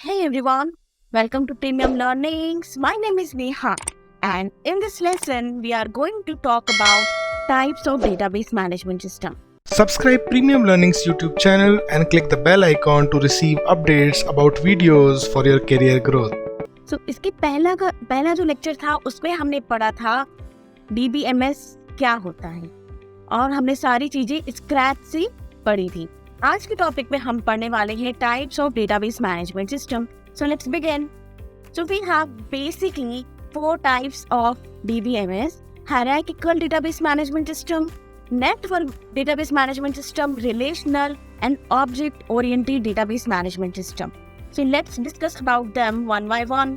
Hey everyone, welcome to Premium Learnings. My name is Neha, and in this lesson, we are going to talk about types of database management system. Subscribe Premium Learnings YouTube channel and click the bell icon to receive updates about videos for your career growth. So इसके पहला जो lecture था उसमें हमने पढ़ा था DBMS क्या होता है और हमने सारी चीजें स्क्रैच से पढ़ी थी. आज के टॉपिक में हम पढ़ने वाले हैं types of database management system. So let's begin. So we have basically 4 types of DBMS: hierarchical database management system, network database management system, relational and object oriented database management system. So let's discuss about them one by one.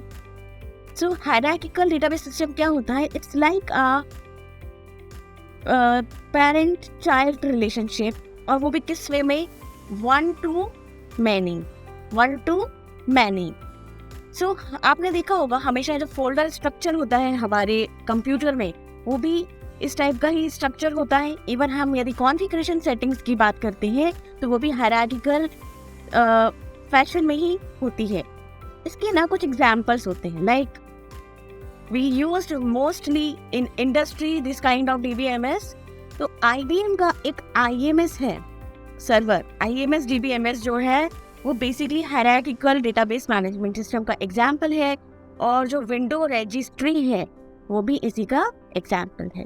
So hierarchical database system क्या होता है? It's like a parent child relationship, और वो भी किस वे में? one to many. So आपने देखा होगा हमेशा जो फोल्डर स्ट्रक्चर होता है हमारे कंप्यूटर में वो भी इस टाइप का ही स्ट्रक्चर होता है. इवन हम यदि कॉन्फ़िगरेशन सेटिंग्स की बात करते हैं तो वो भी हायरार्किकल फैशन में ही होती है. इसके ना कुछ एग्जाम्पल्स होते हैं, like we used mostly in industry this kind of DBMS. तो IBM का एक IMS है सर्वर. IMS DBMS जो है वो basically hierarchical database management system का एग्जाम्पल है, और जो विंडो रजिस्ट्री है वो भी इसी का एग्जाम्पल है.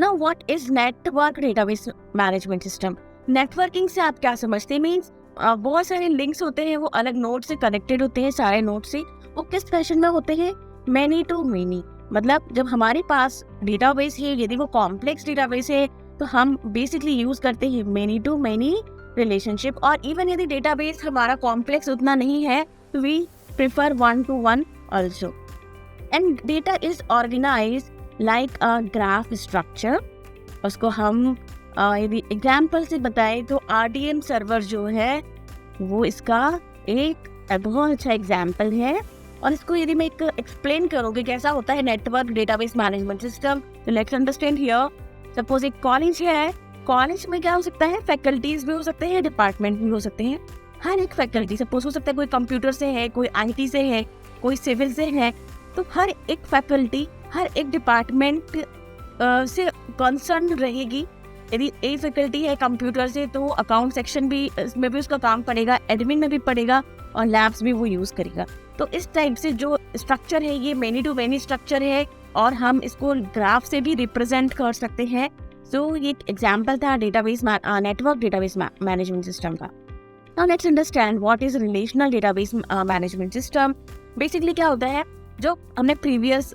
Now what is network database management system? Networking से आप क्या समझते हैं? मीन्स बहुत सारे लिंक्स होते हैं, वो अलग नोड से कनेक्टेड होते हैं. सारे नोड से वो किस फैशन में होते हैं? Many to many. मतलब जब हमारे पास डेटाबेस है, यदि वो कॉम्प्लेक्स डेटाबेस है तो हम बेसिकली यूज करते हैं मैनी टू मैनी रिलेशनशिप. और इवन यदि डेटाबेस हमारा कॉम्प्लेक्स उतना नहीं है तो we prefer 1 to 1 also. And data is organise like a graph structure. उसको हम यदि एग्जाम्पल से बताएं तो RDM सर्वर जो है वो इसका एक बहुत अच्छा एग्जाम्पल है. और इसको यदि मैं एक एक्सप्लेन करूँगी कैसा होता है नेटवर्क डेटाबेस मैनेजमेंट सिस्टम, तो लेट्स अंडरस्टैंड हियर. सपोज एक कॉलेज है. कॉलेज में क्या हो सकता है? फैकल्टीज भी हो सकते हैं, डिपार्टमेंट भी हो सकते हैं. हर एक फैकल्टी सपोज हो सकता है कोई कंप्यूटर से है, कोई IT से है, कोई सिविल से है. तो हर एक फैकल्टी, हर एक डिपार्टमेंट से कंसर्न रहेगी. यदि एक फैकल्टी है कंप्यूटर से तो अकाउंट सेक्शन भी इसमें भी उसका काम पड़ेगा, एडमिन में भी पड़ेगा, और लैब्स भी वो यूज़ करेगा. तो इस टाइप से जो स्ट्रक्चर है ये मैनी टू मैनी स्ट्रक्चर है, और हम इसको ग्राफ से भी रिप्रेजेंट कर सकते हैं. सो ये एक एग्जाम्पल था नेटवर्क डेटाबेस मैनेजमेंट सिस्टम का. Now let's understand what is relational database management system. Basically क्या होता है, जो हमने प्रीवियस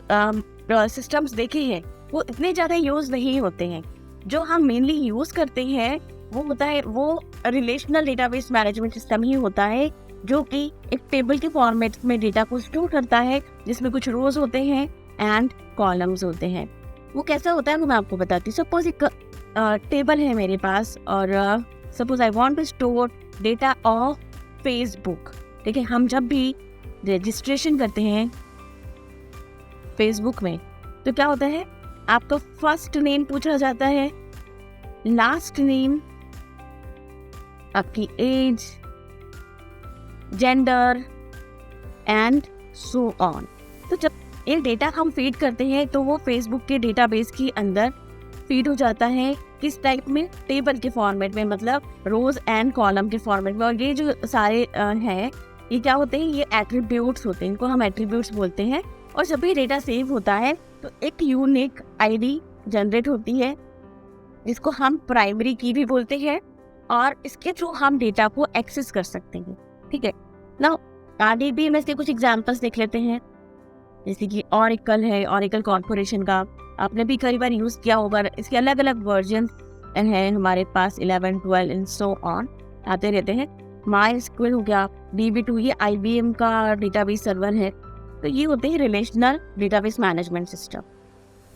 सिस्टम्स देखे हैं वो इतने ज़्यादा यूज़ नहीं होते हैं. जो हम मेनली यूज़ करते हैं वो होता है वो रिलेशनल डेटाबेस मैनेजमेंट सिस्टम ही होता है, जो कि एक टेबल के फॉर्मेट में डेटा को स्टोर करता है, जिसमें कुछ रोज होते हैं एंड कॉलम्स होते हैं. वो कैसा होता है वो मैं आपको बताती हूँ. सपोज एक टेबल है मेरे पास, और suppose I want to store data of Facebook. ठीक है, हम जब भी रजिस्ट्रेशन करते हैं फेसबुक में तो क्या होता है, आपका फर्स्ट नेम पूछा जाता है, लास्ट नेम, आपकी age, gender and so on. तो जब एक डेटा हम फीड करते हैं तो वो फेसबुक के डेटाबेस के अंदर फीड हो जाता है. किस टाइप में? टेबल के फॉर्मेट में, मतलब रोज एंड कॉलम के फॉर्मेट में. और ये जो सारे हैं ये क्या होते हैं? ये एट्रीब्यूट्स होते हैं, इनको हम एट्रीब्यूट्स बोलते हैं. और जब भी डेटा सेव होता है तो एक यूनिक ID जनरेट होती है, जिसको हम प्राइमरी की भी बोलते हैं, और इसके थ्रू हम डेटा को एक्सेस कर सकते हैं. ठीक है. नाउ RDBMS के कुछ एग्जांपल्स देख लेते हैं. जैसे कि ऑरेकल है, ऑरेकल कॉर्पोरेशन का आपने भी कई बार यूज़ किया होगा. इसके अलग अलग वर्जन हैं हमारे पास, 11, 12 एंड सो ऑन आते रहते हैं. MySQL हो गया, DB2 ये IBM का डेटाबेस सर्वर है. तो ये होते हैं relational database management system.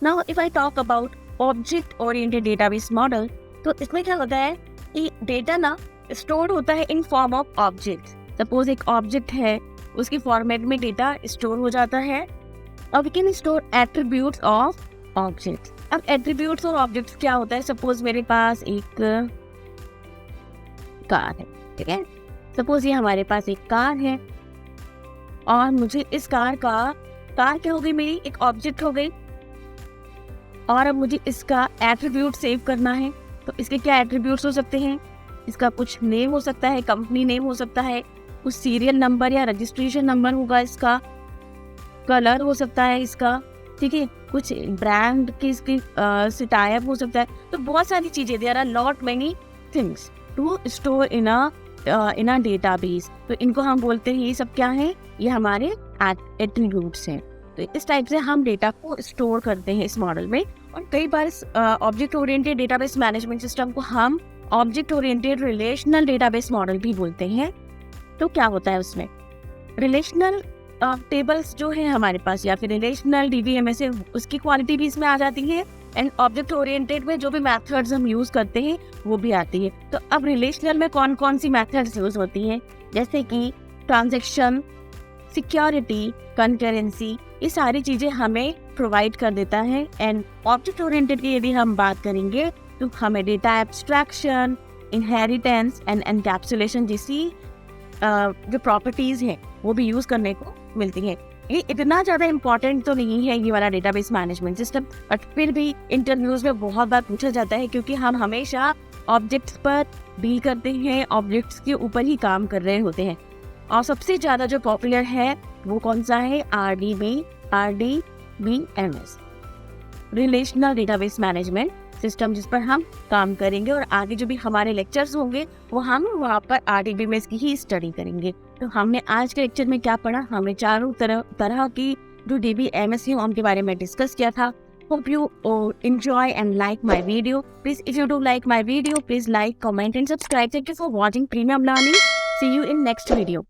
Now if I talk about object oriented database model, तो इसमें क्या होता है कि डेटा ना स्टोर होता है in form of object. Suppose एक ऑब्जेक्ट है, उसके फॉर्मेट में डेटा स्टोर हो जाता है, और we can store attributes of object. अब एट्रीब्यूट्स और ऑब्जेक्ट्स क्या होता है? सपोज मेरे पास एक कार है. ठीक है, सपोज ये हमारे पास एक कार है, और मुझे इस कार क्या हो गई, मेरी एक ऑब्जेक्ट हो गई, और अब मुझे इसका एट्रीब्यूट सेव करना है। तो इसके क्या एट्रीब्यूट्स हो सकते हैं, इसका कुछ नेम हो सकता है, कंपनी नेम हो सकता है, कुछ सीरियल नंबर या रजिस्ट्रेशन नंबर होगा, इसका कलर हो सकता है इसका, ठीक है, कुछ ब्रांड की इसकी से टाई अप हो सकता है। तो बहुत सारी चीज़ें, there are lot many things to store in a database. तो इनको हम बोलते हैं, ये सब क्या है, ये हमारे एट्रीब्यूट्स हैं। तो इस टाइप से हम डेटा को स्टोर करते हैं इस मॉडल में। और कई बार object oriented database management system को हम object oriented relational database model भी बोलते हैं। तो क्या होता है उसमें, रिलेशनल टेबल्स जो है हमारे पास, या फिर रिलेशनल डीबीएमएस है, उसकी क्वालिटी भी इसमें आ जाती है। एंड ऑब्जेक्ट ओरिएंटेड में जो भी मेथड्स हम यूज़ करते हैं वो भी आती है। तो अब रिलेशनल में कौन कौन सी मेथड्स यूज़ होती हैं, जैसे कि ट्रांजैक्शन, सिक्योरिटी, कंकरेंसी, ये सारी चीज़ें हमें प्रोवाइड कर देता है। एंड ऑब्जेक्ट ओरिएंटेड की यदि हम बात करेंगे तो हमें data abstraction, inheritance and encapsulation जैसी जो प्रॉपर्टीज़ हैं वो भी यूज़ करने को मिलती है। ये इतना ज़्यादा इम्पॉर्टेंट तो नहीं है ये वाला डेटाबेस मैनेजमेंट सिस्टम, बट फिर भी इंटरव्यूज़ में बहुत बार पूछा जाता है, क्योंकि हम हमेशा ऑब्जेक्ट्स पर डील करते हैं, ऑब्जेक्ट्स के ऊपर ही काम कर रहे होते हैं। और सबसे ज़्यादा जो पॉपुलर है वो कौन सा है, RDBMS, relational database management system, जिस पर हम काम करेंगे। और आगे जो भी हमारे लेक्चर्स होंगे वो हम वहाँ पर RDBMS की ही स्टडी करेंगे। तो हमने आज के लेक्चर में क्या पढ़ा, हमने चारों तरह की जो DBMS है उनके बारे में डिस्कस किया था। Hope you enjoy and like my video. Please, if you do like my video, please like, comment and subscribe. Thank you for watching Premium Learning. See you in next video.